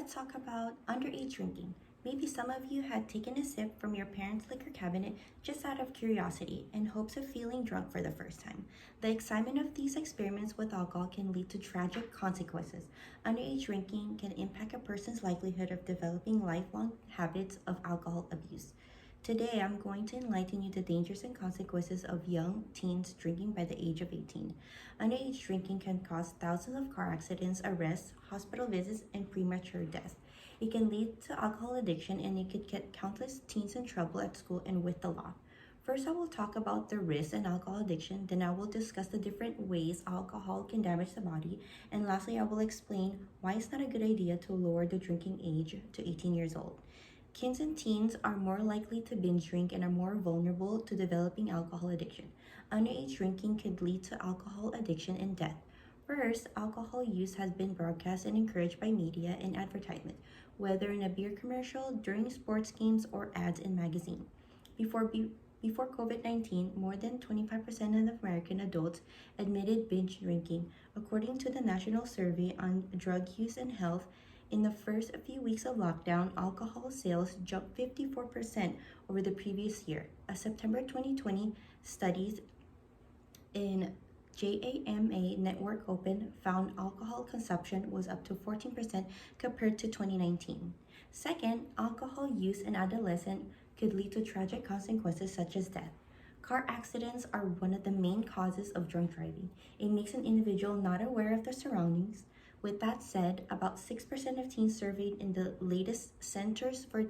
let's talk about underage drinking. Maybe some of you had taken a sip from your parents' liquor cabinet just out of curiosity in hopes of feeling drunk for the first time. The excitement of these experiments with alcohol can lead to tragic consequences. Underage drinking can impact a person's likelihood of developing lifelong habits of alcohol abuse. Today, I'm going to enlighten you the dangers and consequences of young teens drinking by the age of 18. Underage drinking can cause thousands of car accidents, arrests, hospital visits, and premature death. It can lead to alcohol addiction and it could get countless teens in trouble at school and with the law. First, I will talk about the risks in alcohol addiction, then I will discuss the different ways alcohol can damage the body, and lastly, I will explain why it's not a good idea to lower the drinking age to 18 years old. Kids and teens are more likely to binge drink and are more vulnerable to developing alcohol addiction. Underage drinking could lead to alcohol addiction and death. First, alcohol use has been broadcast and encouraged by media and advertisement, whether in a beer commercial, during sports games, or ads in magazines. Before COVID-19, more than 25% of American adults admitted binge drinking, according to the National Survey on Drug Use and Health. In the first few weeks of lockdown, alcohol sales jumped 54% over the previous year. A September 2020 studies in JAMA Network Open found alcohol consumption was up to 14% compared to 2019. Second, alcohol use in adolescents could lead to tragic consequences such as death. Car accidents are one of the main causes of drunk driving. It makes an individual not aware of their surroundings. With that said, about 6% of teens surveyed in the latest Centers for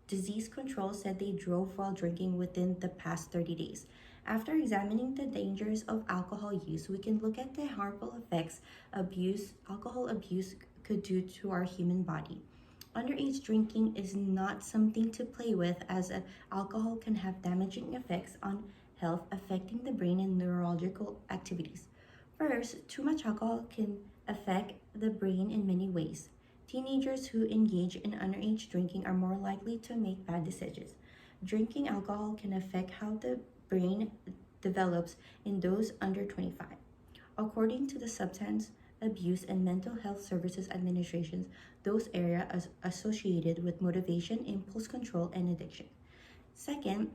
Disease Control said they drove while drinking within the past 30 days. After examining the dangers of alcohol use, we can look at the harmful effects alcohol abuse could do to our human body. Underage drinking is not something to play with, as alcohol can have damaging effects on health, affecting the brain and neurological activities. First, too much alcohol can affect the brain in many ways. Teenagers who engage in underage drinking are more likely to make bad decisions. Drinking alcohol can affect how the brain develops in those under 25. According to the Substance Abuse and Mental Health Services Administration, those areas are associated with motivation, impulse control, and addiction. Second,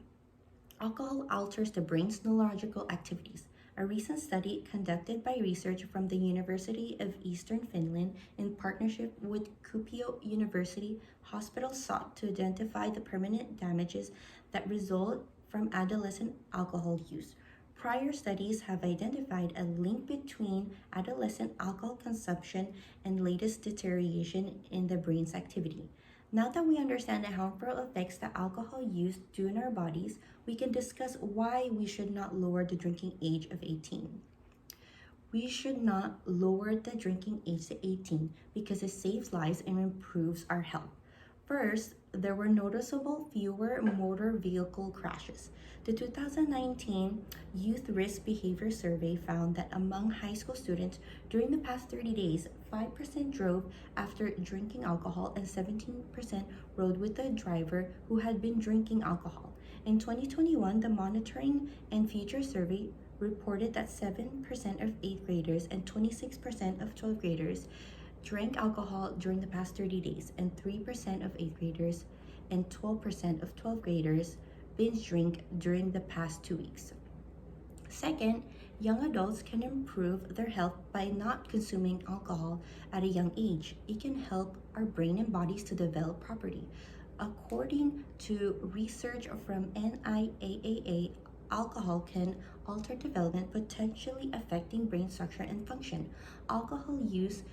alcohol alters the brain's neurological activities. A recent study conducted by research from the University of Eastern Finland in partnership with Kuopio University Hospital sought to identify the permanent damages that result from adolescent alcohol use. Prior studies have identified a link between adolescent alcohol consumption and latest deterioration in the brain's activity. Now that we understand the harmful effects that alcohol use do in our bodies, we can discuss why we should not lower the drinking age of 18. We should not lower the drinking age to 18 because it saves lives and improves our health. First, there were noticeable fewer motor vehicle crashes. The 2019 Youth Risk Behavior Survey found that among high school students during the past 30 days, 5% drove after drinking alcohol and 17% rode with a driver who had been drinking alcohol. In 2021, the Monitoring and Future Survey reported that 7% of 8th graders and 26% of 12th graders drank alcohol during the past 30 days, and 3% of 8th graders and 12% of 12th graders binge drink during the past 2 weeks. Second, young adults can improve their health by not consuming alcohol at a young age. It can help our brain and bodies to develop properly. According to research from NIAAA, alcohol can alter development, potentially affecting brain structure and function. Alcohol use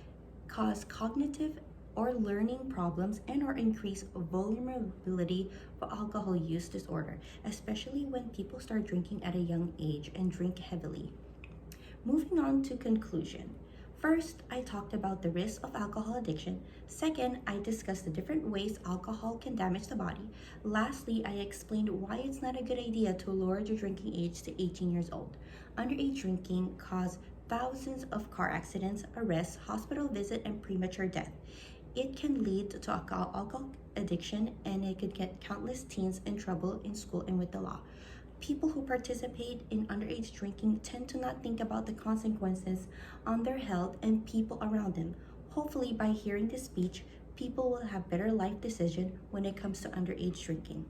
cause cognitive or learning problems and or increase vulnerability for alcohol use disorder, especially when people start drinking at a young age and drink heavily. Moving on to conclusion. First, I talked about the risks of alcohol addiction. Second, I discussed the different ways alcohol can damage the body. Lastly, I explained why it's not a good idea to lower the drinking age to 18 years old. Underage drinking causes thousands of car accidents, arrests, hospital visits, and premature death. It can lead to alcohol addiction, and it could get countless teens in trouble in school and with the law. People who participate in underage drinking tend to not think about the consequences on their health and people around them. Hopefully, by hearing this speech, people will have better life decisions when it comes to underage drinking.